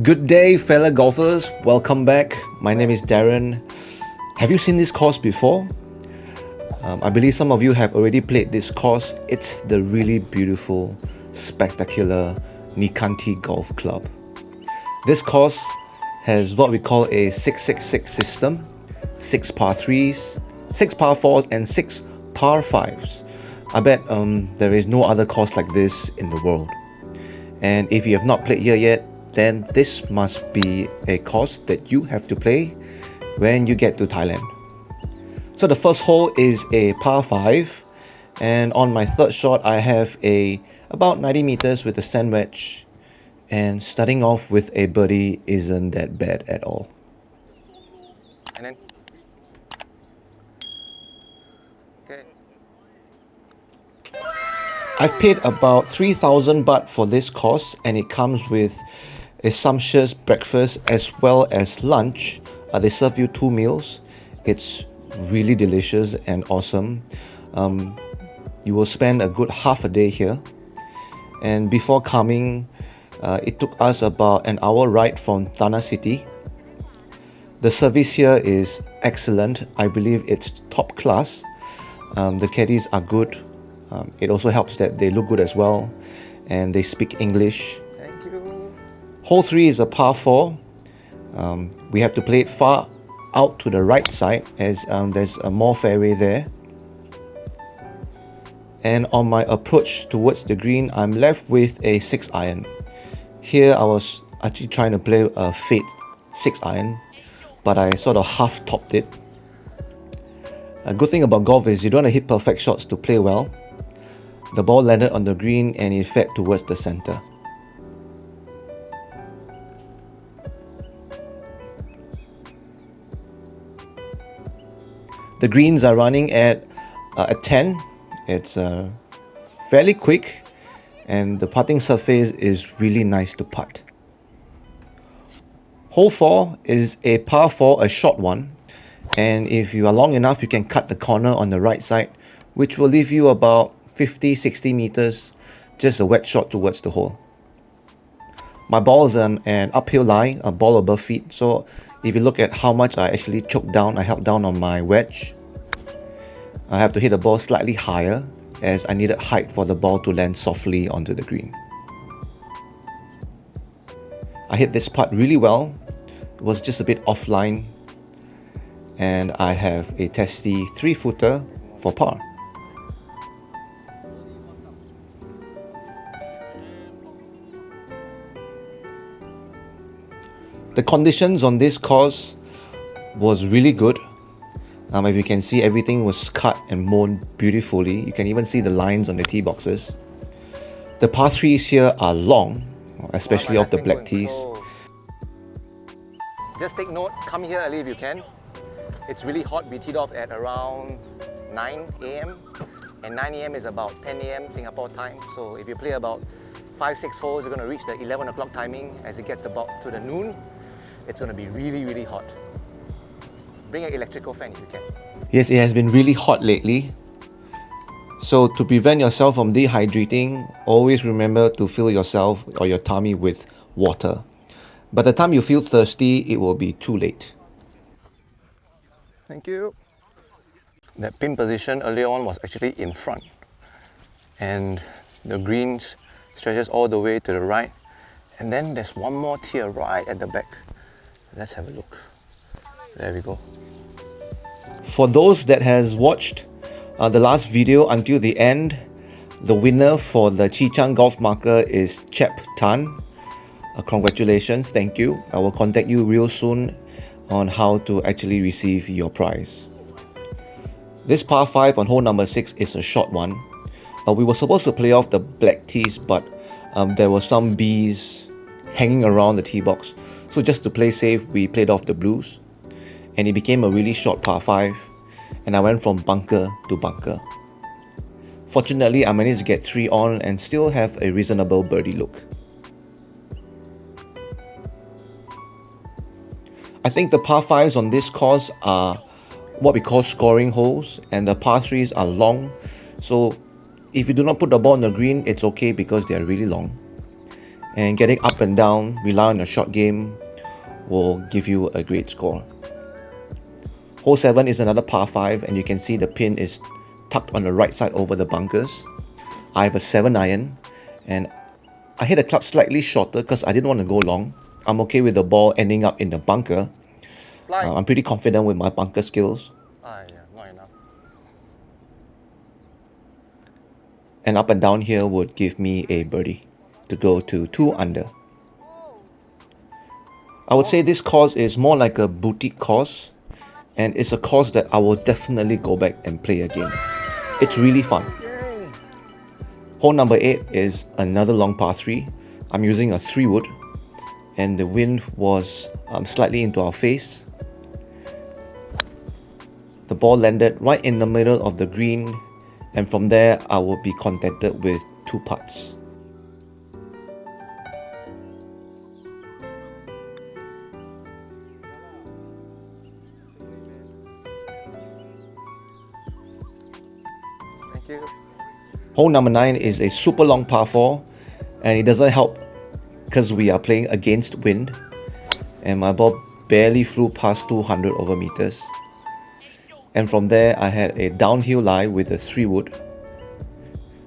Good day, fellow golfers. Welcome back. My name is Darren. Have you seen this course before? I believe some of you have already played this course. It's the really beautiful, spectacular Nikanti Golf Club. This course has what we call a 666 system, 6 par 3s, 6 par 4s and 6 par 5s. I bet there is no other course like this in the world. And if you have not played here yet, then this must be a course that you have to play when you get to Thailand. So the first hole is a par 5, and on my third shot I have about 90 meters with a sand wedge, and starting off with a birdie isn't that bad at all. And then I've paid about 3,000 baht for this course, and it comes with a sumptuous breakfast as well as lunch. They serve you 2 meals. It's really delicious and awesome. You will spend a good half a day here. And before coming, it took us about an hour ride from Thana City. The service here is excellent. I believe it's top class. The caddies are good. It also helps that they look good as well, and they speak English. Thank you. Hole 3 is a par 4. We have to play it far out to the right side as there's a more fairway there. And on my approach towards the green, I'm left with a 6 iron. Here I was actually trying to play a fade 6 iron, but I sort of half topped it. A good thing about golf is you don't want to hit perfect shots to play well. The ball landed on the green and it fed towards the center. The greens are running at 10. It's fairly quick, and the putting surface is really nice to putt. Hole 4 is a par 4, a short one, and if you are long enough you can cut the corner on the right side, which will leave you about 50-60 meters, just a wet shot towards the hole. My ball is an uphill lie, a ball above feet, so if you look at how much I actually choked down, I held down on my wedge. I have to hit the ball slightly higher as I needed height for the ball to land softly onto the green. I hit this putt really well. It was just a bit offline, and I have a testy 3-footer for par. The conditions on this course was really good. If you can see, everything was cut and mown beautifully. You can even see the lines on the tee boxes. The par 3s here are long, especially off the black tees. Just take note, come here early if you can. It's really hot. We teed off at around 9 AM, and 9 AM is about 10 AM Singapore time. So if you play about 5-6 holes, you're going to reach the 11 o'clock timing. As it gets about to the noon, it's going to be really hot. Bring an electrical fan if you can. Yes, it has been really hot lately. So to prevent yourself from dehydrating, always remember to fill yourself or your tummy with water. By the time you feel thirsty, it will be too late. Thank you. That pin position earlier on was actually in front, and the green stretches all the way to the right, and then there's one more tier right at the back. Let's have a look. There we go. For those that has watched the last video until the end, the winner for the Chichang Golf Marker is Chap Tan. Congratulations, thank you. I will contact you real soon on how to actually receive your prize. This par 5 on hole number 6 is a short one. We were supposed to play off the black tees, but there were some bees hanging around the tee box. So just to play safe, we played off the blues, and it became a really short par 5, and I went from bunker to bunker. Fortunately, I managed to get 3 on and still have a reasonable birdie look. I think the par 5s on this course are what we call scoring holes, and the par 3s are long. So if you do not put the ball on the green, it's okay because they are really long. and getting up and down, rely on your short game, will give you a great score. Hole 7 is another par 5, and you can see the pin is tucked on the right side over the bunkers. I have a 7 iron, and I hit the club slightly shorter because I didn't want to go long. I'm okay with the ball ending up in the bunker. I'm pretty confident with my bunker skills. Yeah, not enough. And up and down here would give me a birdie to go to 2 under. I would say this course is more like a boutique course, and it's a course that I will definitely go back and play again. It's really fun. Hole number 8 is another long par 3. I'm using a 3-wood, and the wind was slightly into our face. The ball landed right in the middle of the green, and from there I will be contented with 2 putts. Thank you. Hole number 9 is a super long par 4, and it doesn't help because we are playing against wind, and my ball barely flew past 200 over meters. And from there I had a downhill lie with a 3-wood.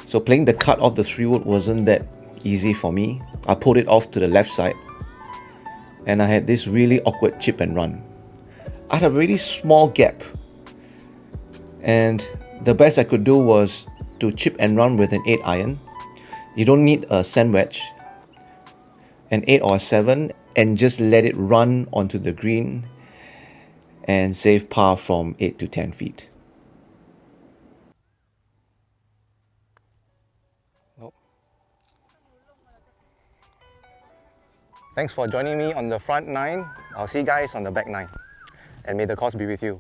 So playing the cut off the 3-wood wasn't that easy for me. I pulled it off to the left side, and I had this really awkward chip and run. I had a really small gap, and the best I could do was to chip and run with an 8 iron. You don't need a sand wedge, an 8 or a 7, and just let it run onto the green and save par from 8 to 10 feet. Nope. Thanks for joining me on the front 9. I'll see you guys on the back 9. And may the course be with you.